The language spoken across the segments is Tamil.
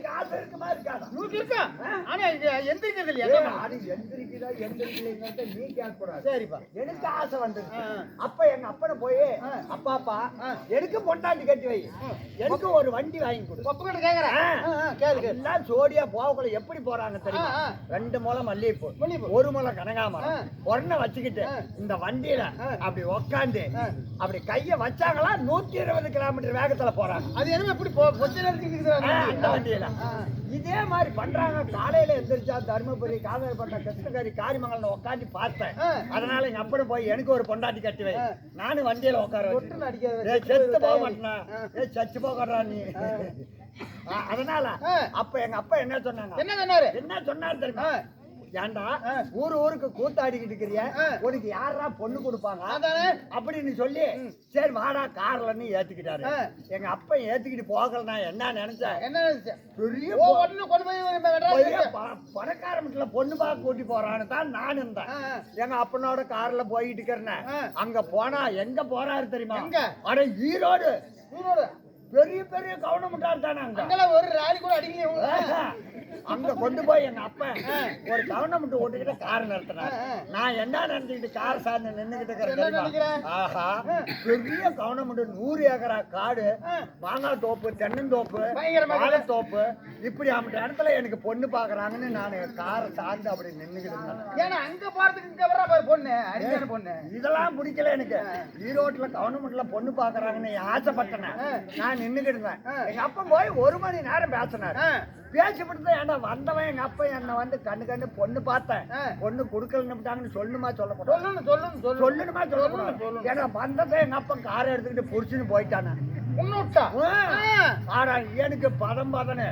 எனக்கு ஆசை இருக்குமா இருக்காதா? உனக்கு இருக்கா? ஆனா எந்திரிக்கிறது இல்லையா? அது எந்திரிக்குதா எந்திரிக்கலைங்கிறத நீ கேட்கக்கூடாது. சரிப்பா. எனக்கு ஆசை வந்தது. அப்ப எங்க அப்பனை போய் அப்பாப்பா எனக்கு பொண்டாட்டி கட்டி வை, எனக்கு ஒரு வண்டி வாங்கி கொடு. பப்பக்கிட்ட கேக்குறேன். கேளு கேளு. எல்லாம் ஜோடியா போகக்குள்ள எப்படி போறாங்க தெரியுமா? 2 முழம் மல்லிகைப்பூ, 1 முழம் கனகாமரம் ஒன்ன வச்சுக்கிட்டு இந்த வண்டியில அப்படி உக்காந்து அப்படி கைய வச்சாங்களா 120 கிலோமீட்டர் வேகத்துல போறாங்க. அது என்ன இப்படி பொச்சை எடுத்துக்கிட்டு அந்த வண்டியில இதே மாதிரி பண்றாங்க. காலையில எந்திரிச்சா தர்மபுரி, காவேரிப்பட்டினம், கிருஷ்ணகிரி, காரிமங்கலம் உட்காந்து பார்த்தேன். அதனால எங்க அப்பனை போய் எனக்கு ஒரு பொண்டாட்டி கட்டி வை, நானும் வண்டியில உட்கார செத்து போக மாட்டேன், சச்சு போகறா நீ. அதனால அப்ப எங்க அப்பா என்ன சொன்னாங்க? என்ன சொன்னாரு தெரியுமா? ஏண்டா ஊருக்கு கூத்தாடிக்கிட்டு இருக்கிறிய, உனக்கு யாரா பொண்ணு கொடுப்பாங்க அப்படின்னு சொல்லி சரி வாடா கார்லன்னு ஏத்துக்கிட்டாரு. எங்க அப்பா ஏத்துக்கிட்டு போகலன்னா என்ன நினைச்சேன்? பெரிய பணக்கார வீட்டுல பொண்ணு பார்க்க கூட்டி போறான்னு தான் நான் இருந்தேன். எங்க அப்பனோட கார்ல போயிட்டு இருக்கிறேன். அங்க போனா எங்க போறாரு தெரியுமா? அட ஈரோடு பெரிய பெரிய கவர்மெண்ட் தானே அங்க ஒரு ராலி கூட அடிக்கலையே. அங்க கொண்டு போய் எங்க அப்ப ஒரு கவர்மெண்ட் ஓட்டிக்கிட்ட கார் நிறுத்தினார். நான் என்ன நினைச்சுக்கிட்டு கார் சார்ந்து நின்றுகிட்டு இருக்கிறேன். ஆஹா, பெரிய கவர்மெண்ட் 100 ஏக்கரா காடு, மாங்காய் தோப்பு, தென்னந்தோப்பு, வாழைத்தோப்பு, இப்படி அந்த இடத்துல எனக்கு பொண்ணு பாக்குறாங்கன்னு நான் காரை சார்ந்து அப்படி நின்றுகிட்டு இருந்தேன். ஏன்னா அங்க போறதுக்கு பொண்ணு அரிசியான பொண்ணு இதெல்லாம் பிடிக்கல எனக்கு. ஈரோட்டுல கவர்மெண்ட்ல பொண்ணு பாக்குறாங்கன்னு ஆசைப்பட்டேன். நான் நின்றுகிட்டு இருந்தேன். எங்க அப்பா போய் 1 மணி நேரம் பேசினார். பேசிவிட்டு ஏன்னா வந்தவன் எங்க அப்பா என்ன வந்து கண்ணு பொண்ணு பார்த்தேன், பொண்ணு கொடுக்கலன்னு சொல்லணுமா சொல்லக்கூடாது? சொல்லணுமா சொல்லக்கூடாது? ஏன்னா வந்ததை எங்க அப்பா காரை எடுத்துக்கிட்டு புடிச்சுன்னு போயிட்டானே. எனக்கு பதம் பதனு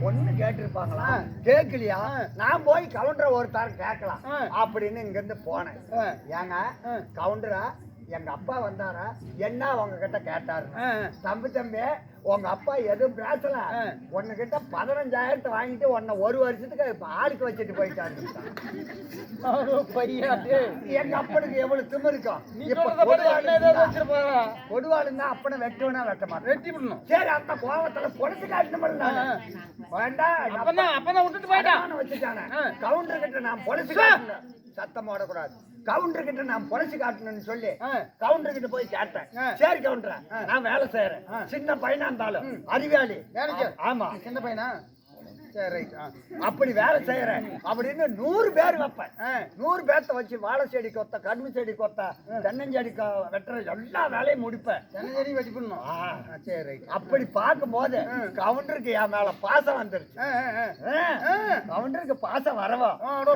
ஒண்ணு கேட்டிருப்பாங்களா? கேட்கலையா? நான் போய் கவுண்டரை ஒரு தரம் கேட்கலாம் அப்படின்னு இங்க இருந்து போனேன். ஏங்க கவுண்டரா எங்க அப்பா வந்தாரா என்ன உங்ககிட்ட கேட்டாரு? தம்பி உங்க அப்பா எதுவும் பேசல, உன்கிட்ட 15,000 வாங்கிட்டு உன்னை 1 வருஷத்துக்கு ஆளுக்கு வச்சுட்டு போயிட்டாரு. எங்க அப்பனுக்கு எவ்வளவு திமிரு இருக்கும்? கொடுவாளுன்னா அப்பனை வெட்டுவனா வெட்ட மாட்டேன், வெட்டி விடணும். சரி அந்த கோவத்துல பொழுது காட்டணும் வேண்டாம் விட்டுட்டு போயிட்டான் வச்சுட்டானே. கவுண்டர் கிட்ட நான் பொலிசு காட்டணும், சத்தம் போடக்கூடாது. கவுண்டர் கிட்ட நான் பொலிசு காட்டணும்னு சொல்லி கவுண்டர் கிட்ட போய் கேட்டேன். சரி கவுண்டர் நான் வேலை செய்யறேன், சின்ன பையனா இருந்தாலும் அறிவாளி. ஆமா சின்ன பையனா? அப்படி வேலை செய்யறேன் அப்படின்னு 100 பேர் வைப்பேன். 100 பேர்த்த வச்சு வாழை செடி கொத்த, கடுமை செடி கொத்த, தென்னஞ்செடி வெட்டுற எல்லா வேலையும் முடிப்பேன். தென்னஞ்செடி வெட்டி பண்ணணும். சரி அப்படி பார்க்கும் போது கவுண்டருக்கு என் மேல பாசம் வந்துருச்சு. கவுண்டருக்கு பாசம் வரவா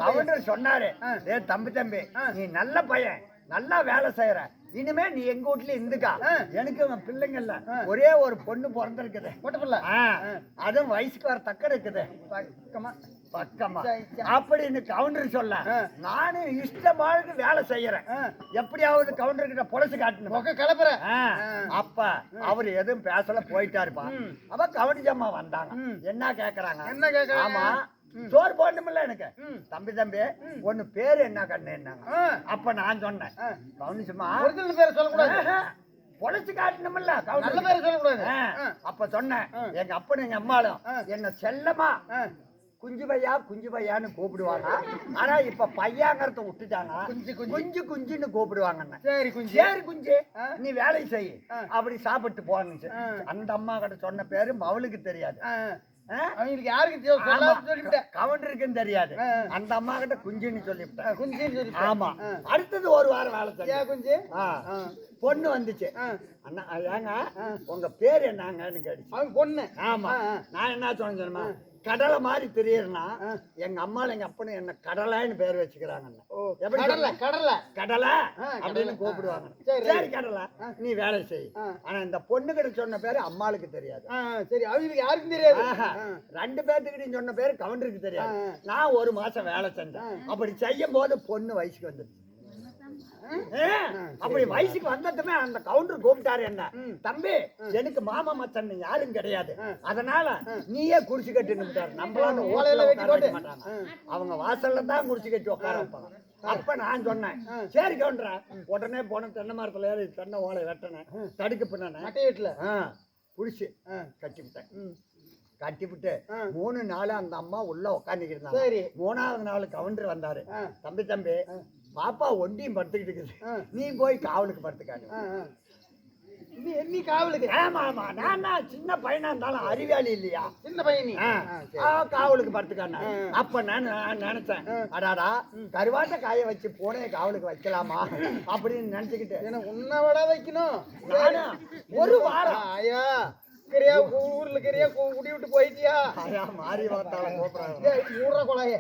கவுண்டர் சொன்னாரு, ஏ தம்பி நீ நல்ல பையன், நல்லா வேலை செய்யற, இனிமே நீ எங்க வீட்டுல இருந்துக்கா. எனக்கு பிள்ளைங்க இல்ல, ஒரே ஒரு பொண்ணு பிறந்திருக்குது, அதுவும் வயசுக்கு வர தக்க இருக்குது பக்கமா அப்படின்னு கவுண்டர் சொல்ல, நானு இஷ்டமானது வேலை செய்யறேன். எப்படியாவது கவுண்டர் கிட்ட பொலிசு காட்டணும் கிளப்புறேன். அப்ப அவரு எதுவும் பேசல போயிட்டாருப்பா. அப்ப கவுண்டஜம்மா வந்தாங்க. என்ன கேக்குறாங்க? ஆமா சோறு போடணும்ல எனக்கு. தம்பி ஒன்னு பேரு என்ன கண்ணுன்னாங்க. அப்ப நான் சொன்னேன் கவுனிச்சுமா பேரை சொல்லக்கூடாது, பொலிச்சு காட்டணும்ல, நல்ல பேரை சொல்லக்கூடாது. அப்ப சொன்னேன் எங்க அப்பனும் எங்க அம்மாளும் என்ன செல்லமா குஞ்சு பையான்னு கூப்பிடுவாங்க. ஆனா இப்ப பையாங்கிறத விட்டுட்டாங்க, குஞ்சுன்னு கூப்பிடுவாங்க. சரி குஞ்சு நீ வேலை செய், அப்படி சாப்பிட்டு போனுச்சு. அந்த அம்மா கிட்ட சொன்ன பேரு அவளுக்கு தெரியாது, கவுண்டருக்கு தெரியாது. அந்த அம்மா கிட்ட குஞ்சுன்னு சொல்லிவிட்டேன். ஆமா அடுத்தது 1 வாரம் வேலை செய்ய குஞ்சு பொண்ணு வந்துச்சு. அண்ணா ஏங்க உங்க பேரு என்னங்கன்னு கேட்டுச்சு பொண்ணு. ஆமா நான் என்ன சொன்னேன், கடலை மாதிரி தெரியறனா எங்க அம்மால எங்க அப்பனு என்ன கடலைன்னு பேர் வச்சுக்கிறாங்க. கடலை அப்படின்னு கூப்பிடுவாங்க. சரி கடலை நீ வேலை செய். ஆனா இந்த பொண்ணு கிட்ட சொன்ன பேரு அம்மாளுக்கு தெரியாது. சரி அவங்களுக்கு யாருக்கும் தெரியாது. 2 பேர்த்துக்கிட்ட சொன்ன பேரு கவுண்டருக்கு தெரியாது. நான் 1 மாசம் வேலை செஞ்சேன். அப்படி செய்யும் போது பொண்ணு வயசுக்கு வந்துச்சு. அப்படி வயசுக்கு வந்ததுமே அந்த கவுண்டர் கூப்பிட்டாரு என்ன, தம்பி எனக்கு மாமா மச்சன் யாரும் கிடையாது, அதனால நீயே குடிச்சு கட்டி நின்றுட்டாரு. நம்மளால ஓலையில வைக்க மாட்டாங்க, அவங்க வாசல்ல தான் குடிச்சு கட்டி உட்கார வைப்பாங்க. அப்ப நான் சொன்னேன் சரி கவுண்டரா. உடனே போன தென்னை மரத்துல ஏறி தென்னை ஓலை வெட்டினேன், தடுக்கு பின்ன வீட்டுல குடிச்சு கட்டி விட்டேன். கட்டிவிட்டு 3 நாள் அந்த அம்மா உள்ள உட்காந்துக்கிட்டு இருந்தாங்க. சரி. 3வது நாள் கவுண்டர் வந்தாரு. தம்பி பாப்பா ஒண்டியும் படுத்துக்கிட்டு இருக்குது, நீ போய் காவலுக்கு படுத்துக்காட்டு. நீ காவலுக்கு? ஆமா ஆமா, நான் சின்ன பையனா இருந்தாலும் அறிவாளி இல்லையா, சின்ன பையன் நீ. காவலுக்கு படுத்துக்கான. அப்ப நான் நினைச்சேன், அடாடா கருவாட்ட காய வச்சு போனே காவலுக்கு வைக்கலாமா அப்படின்னு நினைச்சுக்கிட்டு உன்னை விட வைக்கணும். நானு ஒரு வாரம் ஐயா கரியா ஊர்ல கரியா குடி விட்டு போயிட்டியா? மாறி பார்த்தாலும் ஊர்ற கொலைய.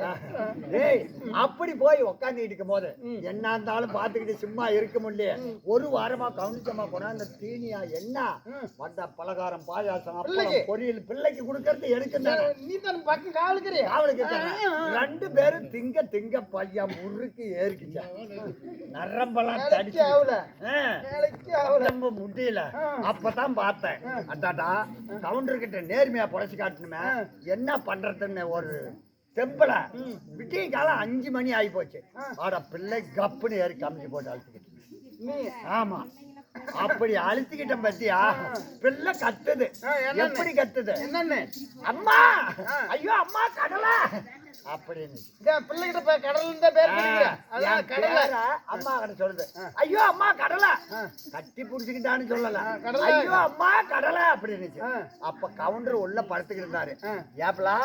ஏய் அப்படி போய் உக்காந்துட்டு இருக்கும் போது என்ன இருந்தாலும் பாத்துக்கிட்டு சும்மா இருக்க முடியல. ஒரு வாரமா கவுனிச்சமா போனா அந்த தீனியா என்ன வட்ட பலகாரம் பாயாசம் அப்பளம் பொரியல் பிள்ளைக்கு கொடுக்கறது எனக்கு நீ தான் பக்கம் காவலுக்கு காவலுக்கு 2 பேரும் திங்க பையன் முறுக்கு ஏறிக்கிச்சா, நரம்பெல்லாம் தடிச்சு முடியல. அப்பதான் பார்த்தேன், அதாடா கவுண்டர் கிட்ட நேர்மையா பொழைச்சு காட்டணுமே, என்ன பண்றதுன்னு ஒரு தெம்பல விட்டிய காலம் 5 மணி ஆகி போச்சு. ஆட பிள்ளை கப்புன்னு ஏறி கமிச்சு போட்டு அழுத்திக்கிட்டு. ஆமா அப்படி அழுத்திக்கிட்டேன் பத்தியா, பிள்ளை கத்துது. எப்படி கத்துது? என்னன்னு? அம்மா ஐயோ அம்மா கடலை அப்படின்னு பிள்ளைகிட்ட கடல் பேர் அம்மா கடை சொல்லுது. ஐயோ அம்மா கடலை கட்டி புடிச்சுக்கிட்டான்னு சொல்லல, ஐயோ அம்மா கடலை அப்படின்னு. அப்ப கவுண்டர் உள்ள படுத்துக்கிட்டு இருந்தாரு. ஏப்பலா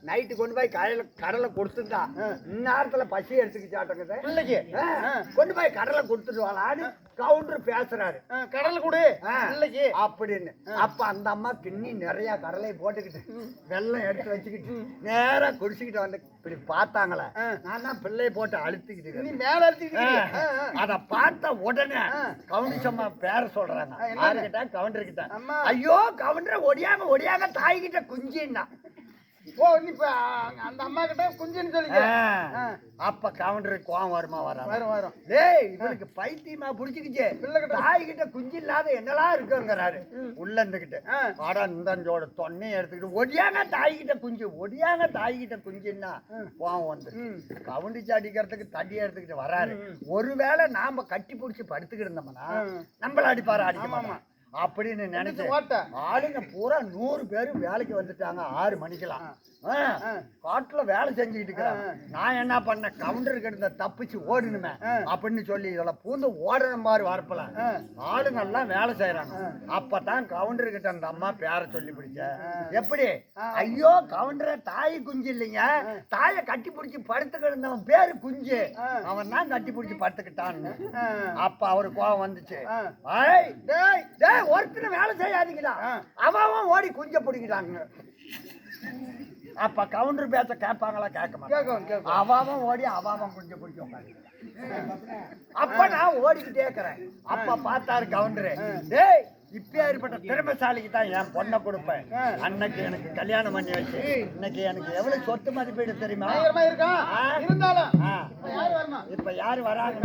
நைட்டு கொண்டு போய் கடலை கொடுத்துட்டா, இந்நேரத்துல பசி எடுத்துக்கிச்சாட்டங்குது பிள்ளைக்கு, கொண்டு போய் கடலை கொடுத்துட்டு வாளான்னு கவுண்டர் பேசுறாரு. கடலை கொடு பிள்ளைக்கு அப்படின்னு. அப்ப அந்த அம்மா கிண்ணி நிறைய கடலை போட்டுக்கிட்டு வெள்ளம் எடுத்து வச்சுக்கிட்டு நேரா குடிச்சுக்கிட்டு வந்து இப்படி பார்த்தாங்களே, நான் தான் பிள்ளைய போட்டு அழுத்திக்கிட்டு நீ மேல அழுத்திக்கிட்டு. அத பார்த்த உடனே கவுண்டம்மா பேர சொல்றாங்க. யாருக்கிட்ட? கவுண்டர் கிட்ட. ஐயோ கவுண்டர் ஒடியாங்க தாய்கிட்ட குஞ்சின்னா. ஓ நீ அந்த அம்மா கிட்ட குஞ்சுன்னு சொல்லிக்க. அப்ப கவுண்டருக்கு கோவம் வருமா? வரும். டேய் இவனுக்கு பைத்தியமா புடிச்சுக்கிச்சு, தாய் கிட்ட குஞ்சு இல்லாத என்னெல்லாம் இருக்குங்கிறாரு உள்ள இருந்துகிட்டு. ஆடா இந்தோட தொன்னையை எடுத்துக்கிட்டு ஒடியாங்க தாய் கிட்ட குஞ்சுன்னா கோவம் வந்து கவுண்டிச்சு அடிக்கிறதுக்கு தண்ணியை எடுத்துக்கிட்டு வராரு. ஒருவேளை நாம கட்டி பிடிச்சி படுத்துக்கிட்டு இருந்தோம்னா நம்மள அடிப்பாரு, அடிக்கமாமா அப்படின்னு நினைச்சு ஆளுங்க பூரா 100 பேரும் வேலைக்கு வந்துட்டாங்க. 6 மணிக்கெல்லாம் காட்டுல வேலை செஞ்சுக்கிட்டு இருக்கிறாங்க. நான் என்ன பண்ண, கவுண்டருக்கு இருந்த தப்பிச்சு ஓடணுமே அப்படின்னு சொல்லி இதெல்லாம் பூந்து ஓடுற மாதிரி வரப்பல ஆளுங்க எல்லாம் வேலை செய்யறாங்க. அப்பதான் கவுண்டர் கிட்ட அந்த அம்மா பேர சொல்லி பிடிச்ச. எப்படி? ஐயோ கவுண்டர தாய் குஞ்சு இல்லைங்க, தாயை கட்டி பிடிச்சி படுத்துக்கிட்டு இருந்தவன் பேரு குஞ்சு, அவன் தான் கட்டி பிடிச்சி படுத்துக்கிட்டான்னு. அப்ப அவரு கோவம் வந்துச்சு. ஒருத்தர் வேலை செய்யாதீங்களா, அவன் ஓடி குஞ்ச பிடிக்கிறாங்க. அப்ப கவுண்டர் பேச்ச கேட்பாங்களா? கேட்க மாட்டாங்க. அவன் ஓடி அவன் குஞ்ச பிடிக்க உட்காந்து. அப்ப நான் ஓடிக்கிட்டே இருக்கிறேன். அப்ப பார்த்தாரு கவுண்டரு, டேய் இப்பேற்பட்ட திறமைசாலிக்கு தான் என் பொண்ணை கொடுப்பேன். அன்னைக்கு எனக்கு கல்யாணம் பண்ணி வச்சு இன்னைக்கு எனக்கு எவ்வளவு சொத்து மதிப்பீடு தெரியுமா? இருந்தாலும் இப்ப யாரு வராங்க?